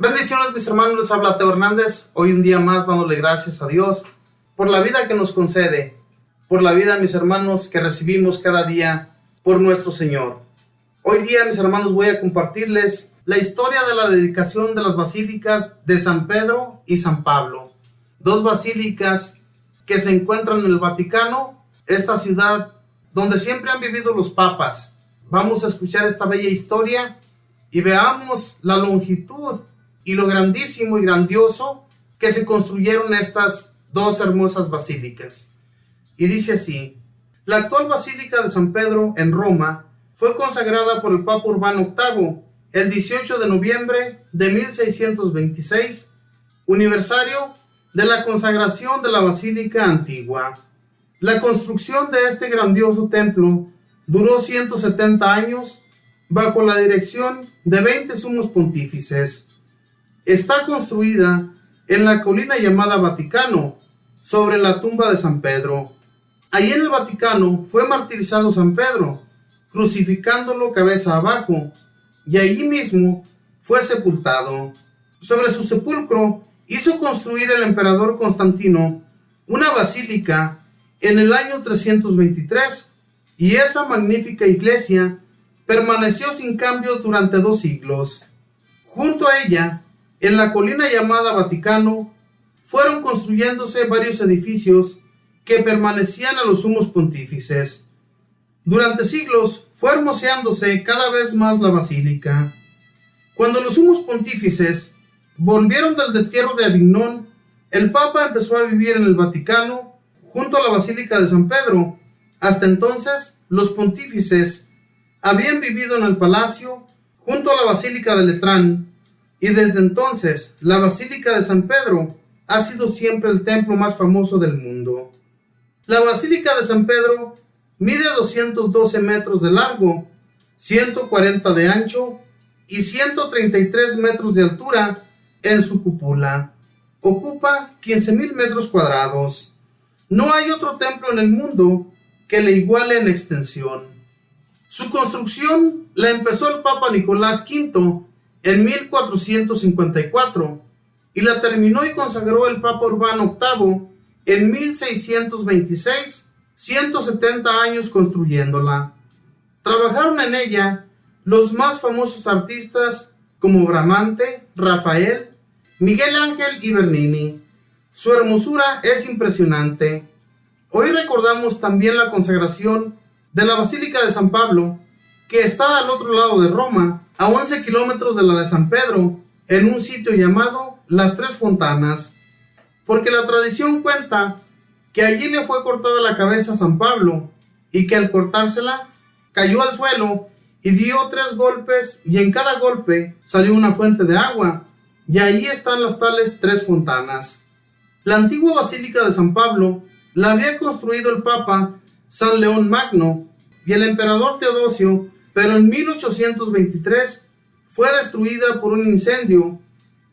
Bendiciones, mis hermanos, les habla Teo Hernández. Hoy un día más dándole gracias a Dios por la vida que nos concede, por la vida, mis hermanos, que recibimos cada día por nuestro Señor. Hoy día, mis hermanos, voy a compartirles la historia de la dedicación de las basílicas de San Pedro y San Pablo. Dos basílicas que se encuentran en el Vaticano, esta ciudad donde siempre han vivido los papas. Vamos a escuchar esta bella historia y veamos la longitud y lo grandísimo y grandioso que se construyeron estas dos hermosas basílicas. Y dice así: la actual Basílica de San Pedro en Roma fue consagrada por el Papa Urbano VIII el 18 de noviembre de 1626, aniversario de la consagración de la Basílica Antigua. La construcción de este grandioso templo duró 170 años bajo la dirección de 20 sumos pontífices. Está construida en la colina llamada Vaticano, sobre la tumba de San Pedro. Allí en el Vaticano fue martirizado San Pedro, crucificándolo cabeza abajo, y allí mismo fue sepultado. Sobre su sepulcro hizo construir el emperador Constantino una basílica en el año 323, y esa magnífica iglesia permaneció sin cambios durante 2 siglos. Junto a ella, en la colina llamada Vaticano, fueron construyéndose varios edificios que permanecían a los sumos pontífices. Durante siglos fue hermoseándose cada vez más la basílica. Cuando los sumos pontífices volvieron del destierro de Avignón, el Papa empezó a vivir en el Vaticano junto a la Basílica de San Pedro. Hasta entonces, los pontífices habían vivido en el palacio junto a la Basílica de Letrán, y desde entonces la Basílica de San Pedro ha sido siempre el templo más famoso del mundo. La Basílica de San Pedro mide 212 metros de largo, 140 de ancho y 133 metros de altura en su cúpula. Ocupa 15,000 metros cuadrados. No hay otro templo en el mundo que le iguale en extensión. Su construcción la empezó el Papa Nicolás V en 1454 y la terminó y consagró el Papa Urbano VIII en 1626, 170 años construyéndola. Trabajaron en ella los más famosos artistas como Bramante, Rafael, Miguel Ángel y Bernini. Su hermosura es impresionante. Hoy recordamos también la consagración de la Basílica de San Pablo, que está al otro lado de Roma, a 11 kilómetros de la de San Pedro, en un sitio llamado Las Tres Fontanas, porque la tradición cuenta que allí le fue cortada la cabeza a San Pablo, y que al cortársela cayó al suelo y dio 3 golpes, y en cada golpe salió una fuente de agua, y ahí están las tales 3 fontanas. La antigua Basílica de San Pablo la había construido el Papa San León Magno y el emperador Teodosio, pero en 1823 fue destruida por un incendio,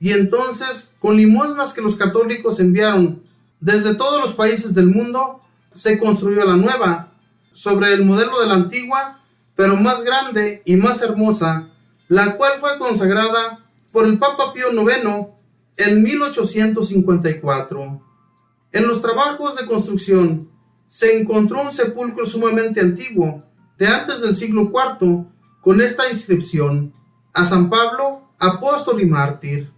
y entonces, con limosnas que los católicos enviaron desde todos los países del mundo, se construyó la nueva, sobre el modelo de la antigua, pero más grande y más hermosa, la cual fue consagrada por el Papa Pío IX en 1854. En los trabajos de construcción se encontró un sepulcro sumamente antiguo, de antes del siglo IV, con esta inscripción: a San Pablo, apóstol y mártir.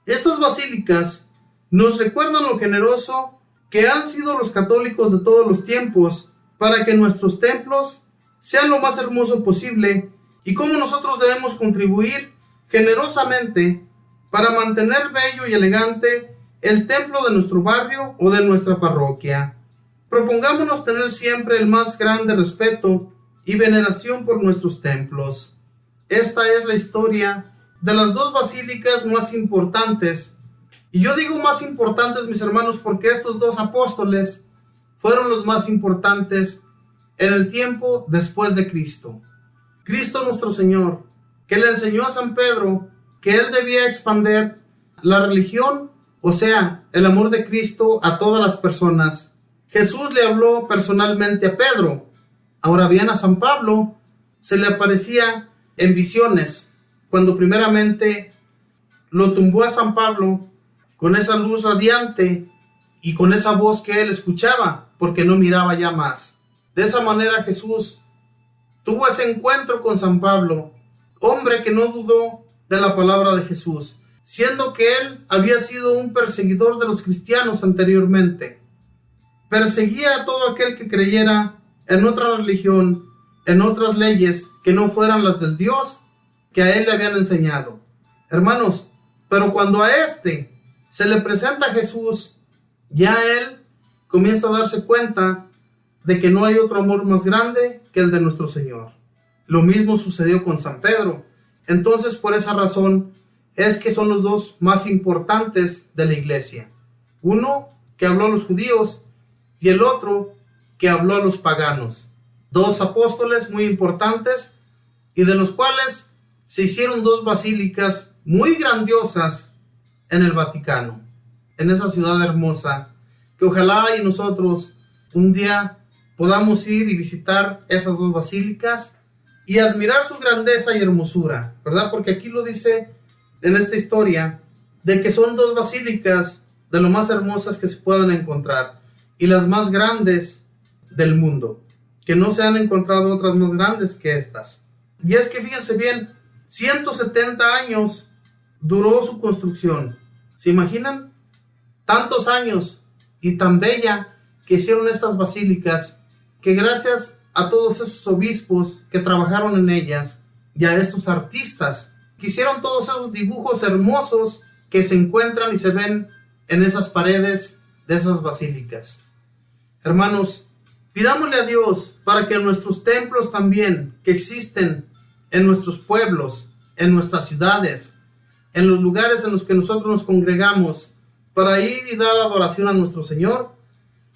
Estas basílicas nos recuerdan lo generoso que han sido los católicos de todos los tiempos para que nuestros templos sean lo más hermoso posible, y cómo nosotros debemos contribuir generosamente para mantener bello y elegante el templo de nuestro barrio o de nuestra parroquia. Propongámonos tener siempre el más grande respeto y veneración por nuestros templos. Esta es la historia de las dos basílicas más importantes, y yo digo más importantes, mis hermanos, porque estos dos apóstoles fueron los más importantes en el tiempo después de Cristo. Cristo nuestro Señor, que le enseñó a San Pedro que él debía expandir la religión, o sea, el amor de Cristo a todas las personas. Jesús le habló personalmente a Pedro. Ahora bien, a San Pablo se le aparecía en visiones, cuando primeramente lo tumbó a San Pablo con esa luz radiante y con esa voz que él escuchaba, porque no miraba ya más. De esa manera Jesús tuvo ese encuentro con San Pablo, hombre que no dudó de la palabra de Jesús, siendo que él había sido un perseguidor de los cristianos anteriormente. Perseguía a todo aquel que creyera en otra religión, en otras leyes que no fueran las del Dios que a él le habían enseñado. Hermanos, pero cuando a este se le presenta a Jesús, ya él comienza a darse cuenta de que no hay otro amor más grande que el de nuestro Señor. Lo mismo sucedió con San Pedro. Entonces, por esa razón es que son los dos más importantes de la iglesia. Uno que habló a los judíos y el otro que habló a los paganos. Dos apóstoles muy importantes y de los cuales se hicieron dos basílicas muy grandiosas en el Vaticano, en esa ciudad hermosa, que ojalá y nosotros un día podamos ir y visitar esas dos basílicas y admirar su grandeza y hermosura, ¿verdad? Porque aquí lo dice en esta historia, de que son dos basílicas de lo más hermosas que se puedan encontrar y las más grandes del mundo, que no se han encontrado otras más grandes que estas. Y es que fíjense bien, 170 años duró su construcción. ¿Se imaginan? Tantos años y tan bella que hicieron estas basílicas, que gracias a todos esos obispos que trabajaron en ellas y a estos artistas que hicieron todos esos dibujos hermosos que se encuentran y se ven en esas paredes de esas basílicas. Hermanos, pidámosle a Dios para que en nuestros templos también, que existen en nuestros pueblos, en nuestras ciudades, en los lugares en los que nosotros nos congregamos para ir y dar adoración a nuestro Señor,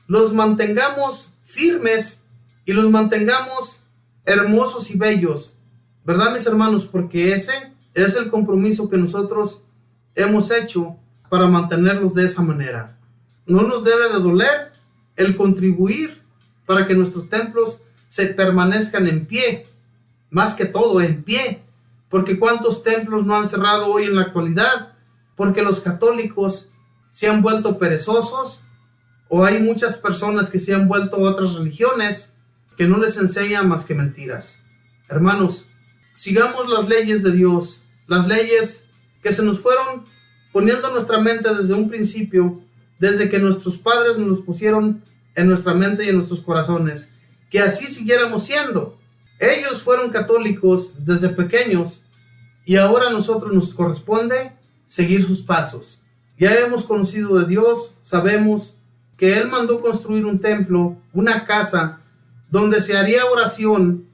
los mantengamos firmes y los mantengamos hermosos y bellos, ¿verdad, mis hermanos? Porque ese es el compromiso que nosotros hemos hecho para mantenerlos de esa manera. No nos debe de doler el contribuir para que nuestros templos se permanezcan en pie, más que todo en pie, porque cuántos templos no han cerrado hoy en la actualidad, porque los católicos se han vuelto perezosos, o hay muchas personas que se han vuelto a otras religiones que no les enseñan más que mentiras. Hermanos, sigamos las leyes de Dios, las leyes que se nos fueron poniendo en nuestra mente desde un principio, desde que nuestros padres nos los pusieron en nuestra mente y en nuestros corazones, que así siguiéramos siendo. Ellos fueron católicos desde pequeños y ahora a nosotros nos corresponde seguir sus pasos. Ya hemos conocido de Dios, sabemos que Él mandó construir un templo, una casa, donde se haría oración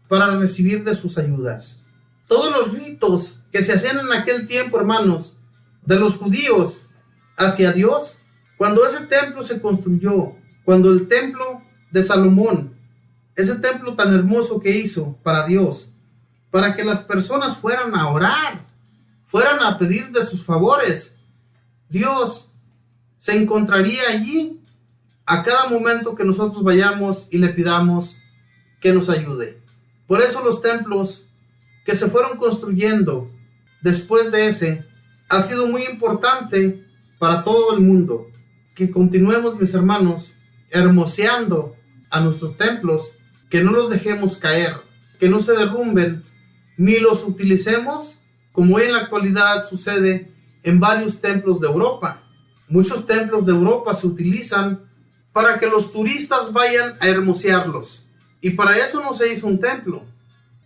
para recibir de sus ayudas. Todos los ritos que se hacían en aquel tiempo, hermanos, de los judíos hacia Dios, cuando ese templo se construyó, cuando el templo de Salomón, ese templo tan hermoso que hizo para Dios, para que las personas fueran a orar, fueran a pedir de sus favores, Dios se encontraría allí a cada momento que nosotros vayamos y le pidamos que nos ayude. Por eso los templos que se fueron construyendo después de ese ha sido muy importante para todo el mundo. Que continuemos, mis hermanos, hermoseando a nuestros templos, que no los dejemos caer, que no se derrumben, ni los utilicemos como hoy en la actualidad sucede en varios templos de Europa. Muchos templos de Europa se utilizan para que los turistas vayan a hermosearlos. Y para eso no se hizo un templo.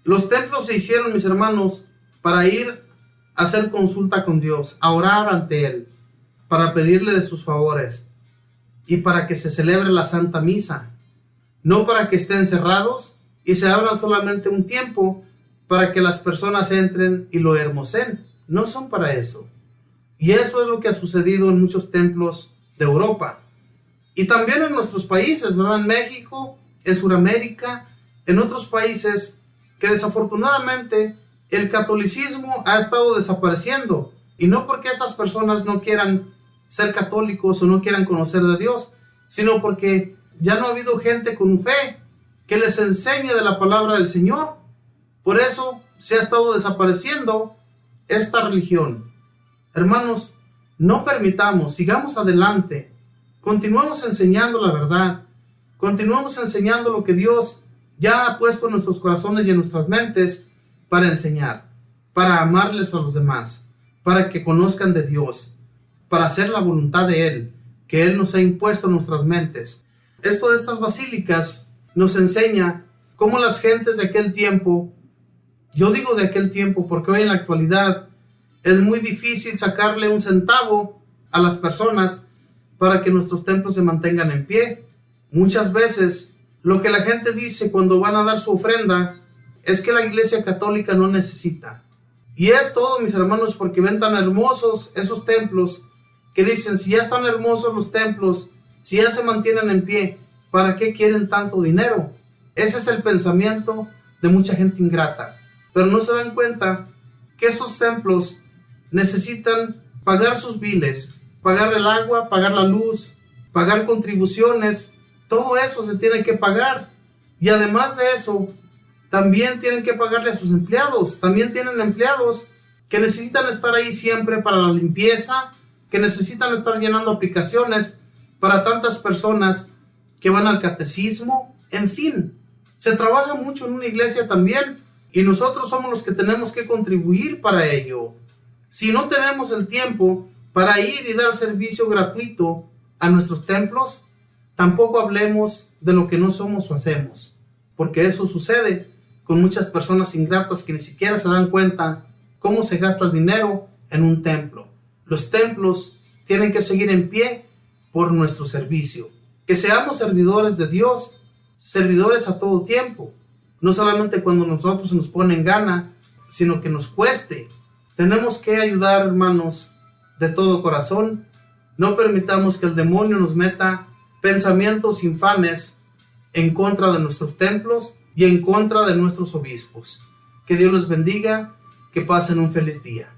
Los templos se hicieron, mis hermanos, para ir a hacer consulta con Dios, a orar ante Él, para pedirle de sus favores y para que se celebre la Santa Misa. No para que estén cerrados y se abran solamente un tiempo para que las personas entren y lo hermoseen. No son para eso. Y eso es lo que ha sucedido en muchos templos de Europa. Y también en nuestros países, ¿verdad? En México, en Sudamérica, en otros países que desafortunadamente el catolicismo ha estado desapareciendo. Y no porque esas personas no quieran ser católicos o no quieran conocer de Dios, sino porque ya no ha habido gente con fe que les enseñe de la palabra del Señor. Por eso se ha estado desapareciendo esta religión. Hermanos, no permitamos, sigamos adelante, continuemos enseñando la verdad, continuemos enseñando lo que Dios ya ha puesto en nuestros corazones y en nuestras mentes para enseñar, para amarles a los demás, para que conozcan de Dios, para hacer la voluntad de Él, que Él nos ha impuesto en nuestras mentes. Esto de estas basílicas nos enseña cómo las gentes de aquel tiempo, yo digo de aquel tiempo porque hoy en la actualidad es muy difícil sacarle un centavo a las personas para que nuestros templos se mantengan en pie. Muchas veces lo que la gente dice cuando van a dar su ofrenda es que la Iglesia Católica no necesita. Y es todo, mis hermanos, porque ven tan hermosos esos templos que dicen, si ya están hermosos los templos, si ya se mantienen en pie, ¿para qué quieren tanto dinero? Ese es el pensamiento de mucha gente ingrata. Pero no se dan cuenta que esos templos necesitan pagar sus biles, pagar el agua, pagar la luz, pagar contribuciones. Todo eso se tiene que pagar. Y además de eso, también tienen que pagarle a sus empleados. También tienen empleados que necesitan estar ahí siempre para la limpieza, que necesitan estar llenando aplicaciones para tantas personas que van al catecismo. En fin, se trabaja mucho en una iglesia también y nosotros somos los que tenemos que contribuir para ello. Si no tenemos el tiempo para ir y dar servicio gratuito a nuestros templos, tampoco hablemos de lo que no somos o hacemos, porque eso sucede con muchas personas ingratas que ni siquiera se dan cuenta cómo se gasta el dinero en un templo. Los templos tienen que seguir en pie por nuestro servicio. Que seamos servidores de Dios, servidores a todo tiempo, no solamente cuando nosotros nos pone en gana, sino que nos cueste. Tenemos que ayudar, hermanos, de todo corazón. No permitamos que el demonio nos meta pensamientos infames en contra de nuestros templos y en contra de nuestros obispos. Que Dios les bendiga, que pasen un feliz día.